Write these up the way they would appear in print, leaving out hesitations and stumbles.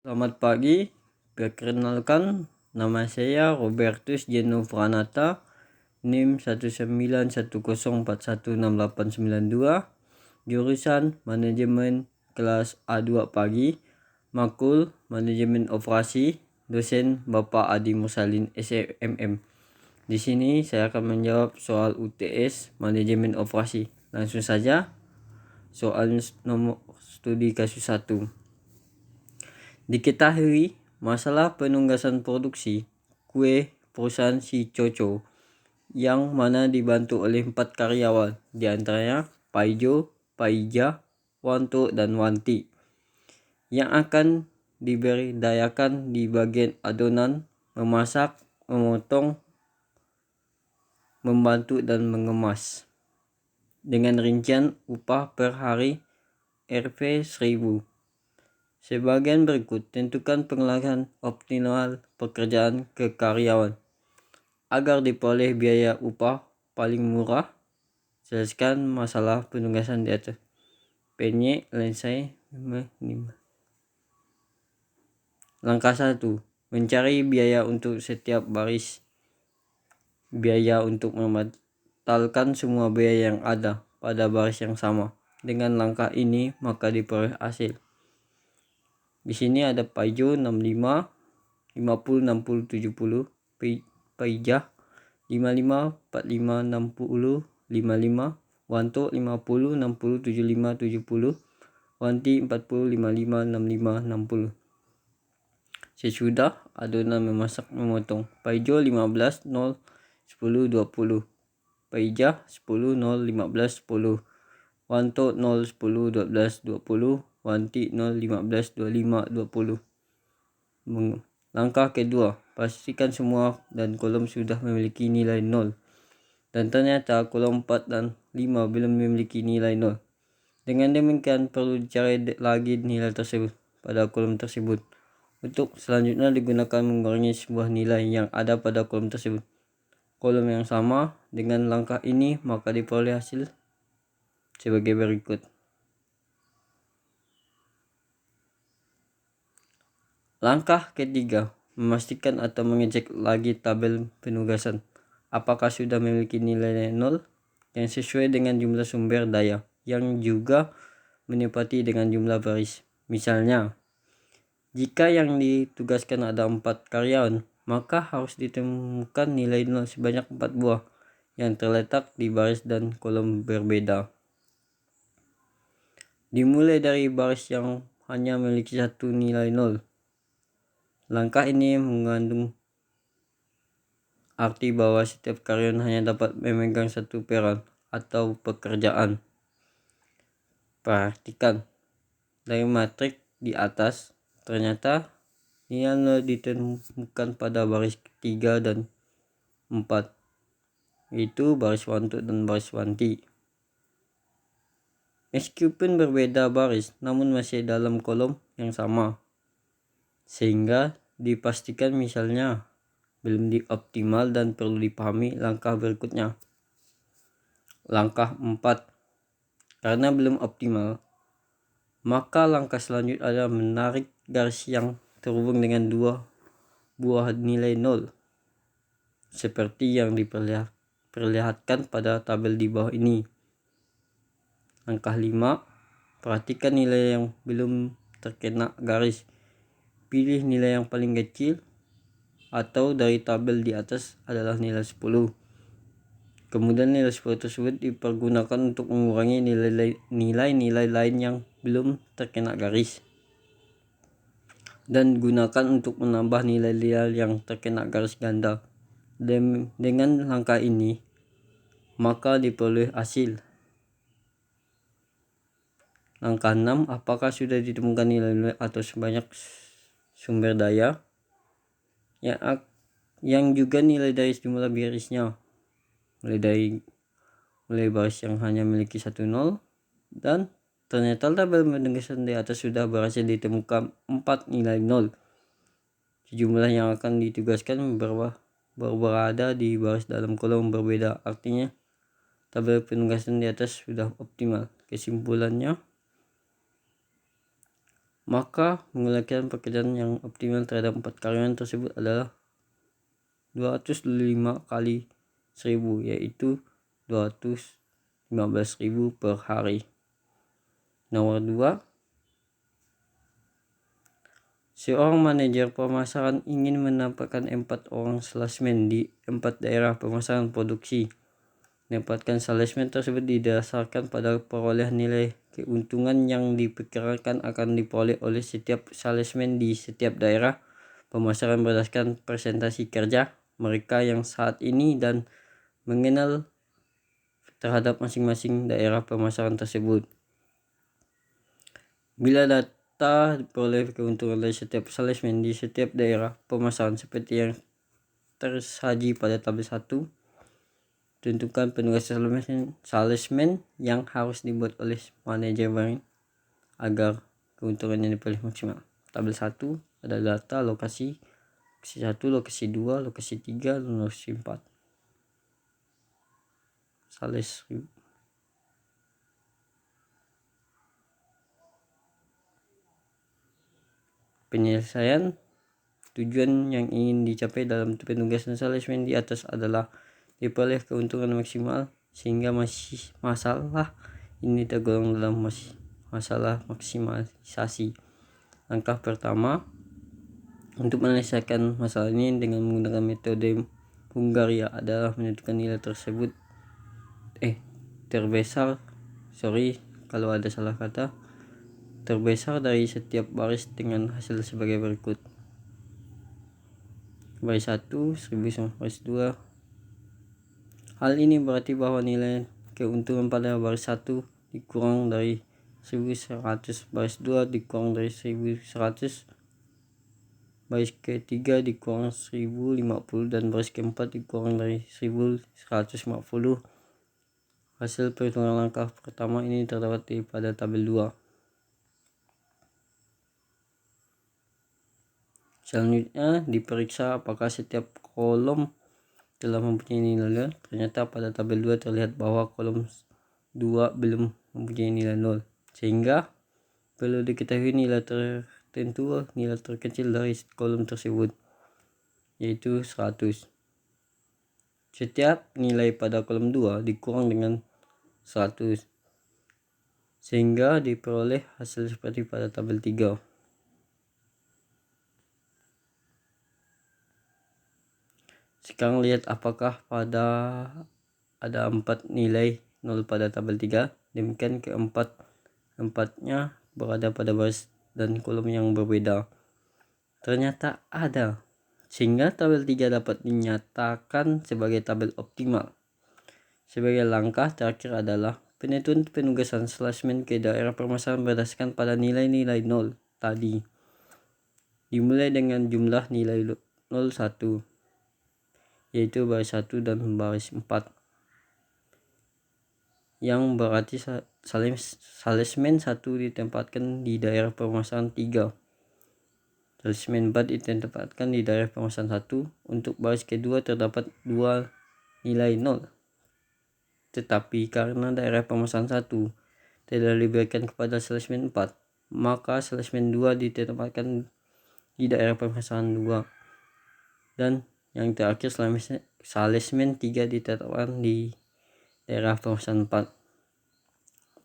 Selamat pagi, perkenalkan nama saya Robertus Jeno Pranata, NIM 19104168892, jurusan Manajemen kelas A2 pagi, Makul Manajemen Operasi, dosen Bapak Adi Mursalin SMM. Di sini saya akan menjawab soal UTS Manajemen Operasi. Langsung saja, soal nomor studi kasus 1. Diketahui masalah penunggasan produksi kue perusahaan si Coco yang mana dibantu oleh 4 karyawan, diantaranya Paijo, Paija, Wanto, dan Wanti, yang akan diberdayakan di bagian adonan, memasak, memotong, membantu, dan mengemas. Dengan rincian upah per hari Rp 1.000. Sebagian berikut tentukan pengelahan optimal pekerjaan ke karyawan. Agar diperoleh biaya upah paling murah, jelaskan masalah penugasan di atas. Penye lensai 5. Langkah 1. Mencari biaya untuk setiap baris. Biaya untuk membatalkan semua biaya yang ada pada baris yang sama. Dengan langkah ini maka diperoleh hasil. Di sini ada Paijo 65, 50, 60, 70, Paija 55, 45, 60, 55, Wanto 50, 60, 75, 70, Wanti 40, 55, 65, 60. Sesudah adonan memasak memotong, Paijo 15, 0, 10, 20, Paija 10, 0, 15, 10, Wanto 0, 10, 12, 20, Wanti 0, 15, 25, 20. Langkah kedua, pastikan semua dan kolom sudah memiliki nilai 0. Dan ternyata kolom 4 dan 5 belum memiliki nilai 0. Dengan demikian perlu dicari lagi nilai tersebut pada kolom tersebut. Untuk selanjutnya digunakan mengurangi sebuah nilai yang ada pada kolom tersebut. Kolom yang sama dengan langkah ini maka diperoleh hasil sebagai berikut. Langkah ketiga, memastikan atau mengecek lagi tabel penugasan. Apakah sudah memiliki nilai 0 yang sesuai dengan jumlah sumber daya yang juga menepati dengan jumlah baris. Misalnya, jika yang ditugaskan ada 4 karyawan, maka harus ditemukan nilai 0 sebanyak 4 buah yang terletak di baris dan kolom berbeda. Dimulai dari baris yang hanya memiliki satu nilai 0. Langkah ini mengandung arti bahwa setiap karyawan hanya dapat memegang satu peran atau pekerjaan. Perhatikan, dari matrik di atas, ternyata nilai 0 ditemukan pada baris ketiga dan 4, yaitu baris Wanto dan baris Wanti. Meskipun berbeda baris, namun masih dalam kolom yang sama. Sehingga dipastikan misalnya belum dioptimal dan perlu dipahami langkah berikutnya. Langkah 4. Karena belum optimal, maka langkah selanjutnya adalah menarik garis yang terhubung dengan 2 buah nilai 0. Seperti yang diperlihatkan pada tabel di bawah ini. Langkah 5. Perhatikan nilai yang belum terkena garis. Pilih nilai yang paling kecil atau dari tabel di atas adalah nilai 10. Kemudian nilai 10 tersebut dipergunakan untuk mengurangi nilai-nilai lain yang belum terkena garis. Dan gunakan untuk menambah nilai-nilai yang terkena garis ganda. Dengan langkah ini, maka diperoleh hasil. Langkah 6. Apakah sudah ditemukan nilai-nilai atau sebanyak sumber daya yang juga nilai dari jumlah barisnya, mulai baris yang hanya memiliki 1 0, dan ternyata tabel penugasan di atas sudah berhasil ditemukan 4 nilai 0. Jumlah yang akan ditugaskan berada di baris dalam kolom berbeda, artinya tabel penugasan di atas sudah optimal. Kesimpulannya, Maka mengulangi pekerjaan yang optimal terhadap 4 karyawan tersebut adalah 205 kali 1000, yaitu 215.000 per hari. Nomor 2, seorang manajer pemasaran ingin menempatkan 4 orang salesman di 4 daerah pemasaran produksi. Menempatkan salesman tersebut didasarkan pada perolehan nilai keuntungan yang diperkirakan akan diperoleh oleh setiap salesman di setiap daerah pemasaran berdasarkan presentasi kerja mereka yang saat ini dan mengenal terhadap masing-masing daerah pemasaran tersebut. Bila data diperoleh keuntungan dari setiap salesman di setiap daerah pemasaran seperti yang tersaji pada tabel 1, tentukan penugasan salesman yang harus dibuat oleh manajemen agar keuntungannya diperoleh maksimal. Tabel 1 ada data lokasi 1, lokasi 2, lokasi 3, dan lokasi 4. Sales penyelesaian tujuan yang ingin dicapai dalam penugasan salesman di atas adalah diperoleh keuntungan maksimal sehingga masalah ini tergolong dalam masalah maksimalisasi. Langkah pertama untuk menyelesaikan masalah ini dengan menggunakan metode Hungaria adalah menentukan nilai tersebut terbesar dari setiap baris dengan hasil sebagai berikut. Baris 1, 1000 baris 2. Hal ini berarti bahwa nilai keuntungan pada baris 1 dikurang dari 1100, baris 2 dikurang dari 1100, baris ketiga dikurang 1050, dan baris keempat dikurang dari 1150. Hasil perhitungan langkah pertama ini terdapat pada tabel 2. Selanjutnya diperiksa apakah setiap kolom telah mempunyai nilai 0. Ternyata pada tabel 2 terlihat bahwa kolom 2 belum mempunyai nilai 0, sehingga perlu diketahui nilai tertentu, nilai terkecil dari kolom tersebut, yaitu 100. Setiap nilai pada kolom 2 dikurang dengan 100, sehingga diperoleh hasil seperti pada tabel 3. Sekarang lihat apakah ada 4 nilai 0 pada tabel 3. Demikian keempatnya berada pada baris dan kolom yang berbeda. Ternyata ada, sehingga tabel 3 dapat dinyatakan sebagai tabel optimal. Sebagai langkah terakhir adalah penentuan penugasan salesman ke daerah permasalahan berdasarkan pada nilai-nilai 0 tadi. Dimulai dengan jumlah nilai 01, yaitu baris 1 dan baris 4, yang berarti salesman 1 ditempatkan di daerah permasalahan 3, salesman 4 ditempatkan di daerah permasalahan 1. Untuk baris kedua terdapat 2 nilai 0, tetapi karena daerah permasalahan 1 tidak diberikan kepada salesman 4, maka salesman 2 ditempatkan di daerah permasalahan 2, dan yang terakhir salesman 3 ditetapkan di daerah permasalahan 4.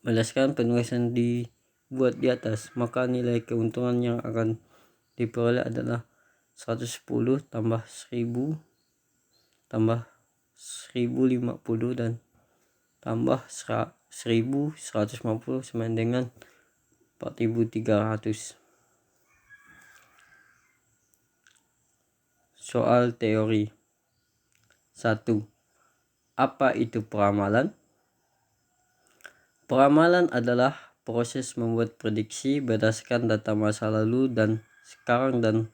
Berdasarkan penugasan dibuat di atas, maka nilai keuntungan yang akan diperoleh adalah 110 tambah 1000 tambah 1050 dan tambah 1150 sama dengan 4300. Soal teori. 1. Apa itu peramalan? Peramalan adalah proses membuat prediksi berdasarkan data masa lalu dan sekarang dan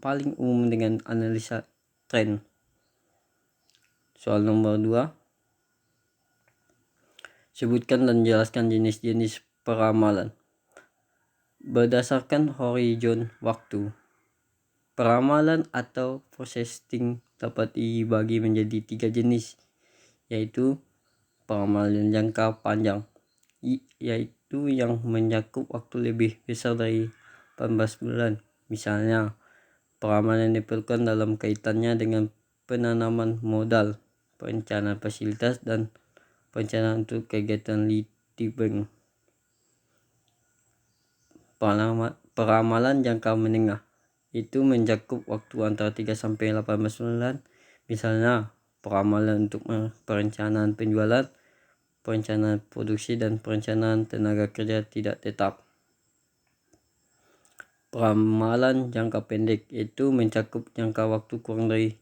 paling umum dengan analisa tren. Soal nomor 2. Sebutkan dan jelaskan jenis-jenis peramalan. Berdasarkan horizon waktu. Peramalan atau forecasting dapat dibagi menjadi 3 jenis, yaitu peramalan jangka panjang, yaitu yang mencakup waktu lebih besar dari 18 bulan. Misalnya, peramalan diperlukan dalam kaitannya dengan penanaman modal, perencanaan fasilitas, dan perencanaan untuk kegiatan di bank. Peramalan jangka menengah itu mencakup waktu antara 3-18 bulan. Misalnya, peramalan untuk perencanaan penjualan, perencanaan produksi, dan perencanaan tenaga kerja tidak tetap. Peramalan jangka pendek itu mencakup jangka waktu kurang dari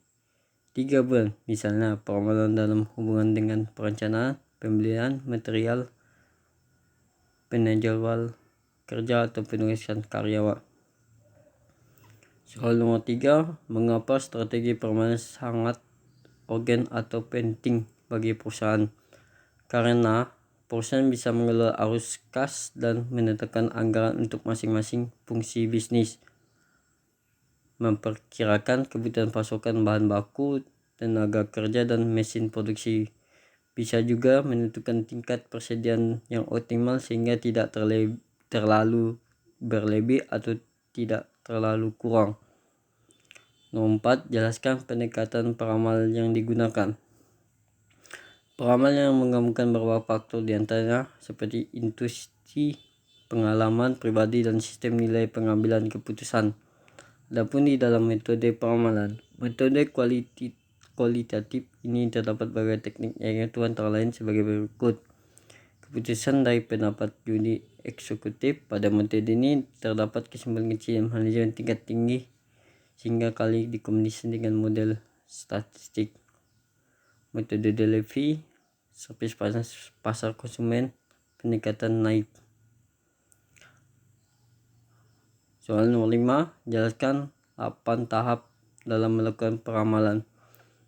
3 bulan. Misalnya, peramalan dalam hubungan dengan perencanaan, pembelian material, penjualan kerja, atau penugasan karyawan. Soal nomor 3, mengapa strategi peramalan sangat urgen atau penting bagi perusahaan? Karena perusahaan bisa mengelola arus kas dan menetapkan anggaran untuk masing-masing fungsi bisnis, memperkirakan kebutuhan pasokan bahan baku, tenaga kerja, dan mesin produksi. Bisa juga menentukan tingkat persediaan yang optimal sehingga tidak terlalu berlebih atau tidak terlalu kurang. Nomor 4, jelaskan pendekatan peramalan yang digunakan. Peramalan yang menggabungkan beberapa faktor diantaranya seperti intuisi, pengalaman pribadi, dan sistem nilai pengambilan keputusan. Adapun di dalam metode peramalan, metode kualitatif ini terdapat beberapa teknik yaitu antara lain sebagai berikut. Keputusan dari pendapat juri eksekutif. Pada metode ini terdapat kesimpulan kecil manajemen tingkat tinggi sehingga kali dikombinasi dengan model statistik. Metode delivery, service pasar konsumen, peningkatan naik. Soal nomor 5, jelaskan 8 tahap dalam melakukan peramalan.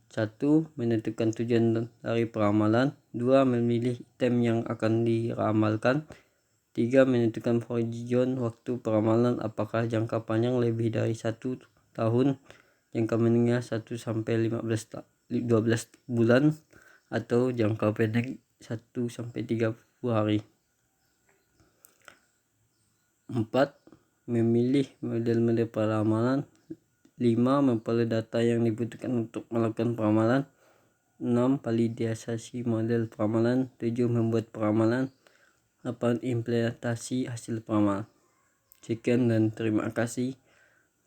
1. Menentukan tujuan dari peramalan. 2. Memilih item yang akan diramalkan. 3. Menentukan horizon waktu peramalan, apakah jangka panjang lebih dari 1 tahun, jangka menengah 1-12 bulan, atau jangka pendek 1-30 hari. 4. Memilih model-model peramalan. 5. Memperoleh data yang dibutuhkan untuk melakukan peramalan. 6. Validasi model peramalan. 7. Membuat peramalan. 8. Implementasi hasil peramalan. Sekian dan terima kasih.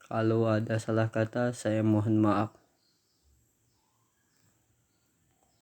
Kalau ada salah kata, saya mohon maaf.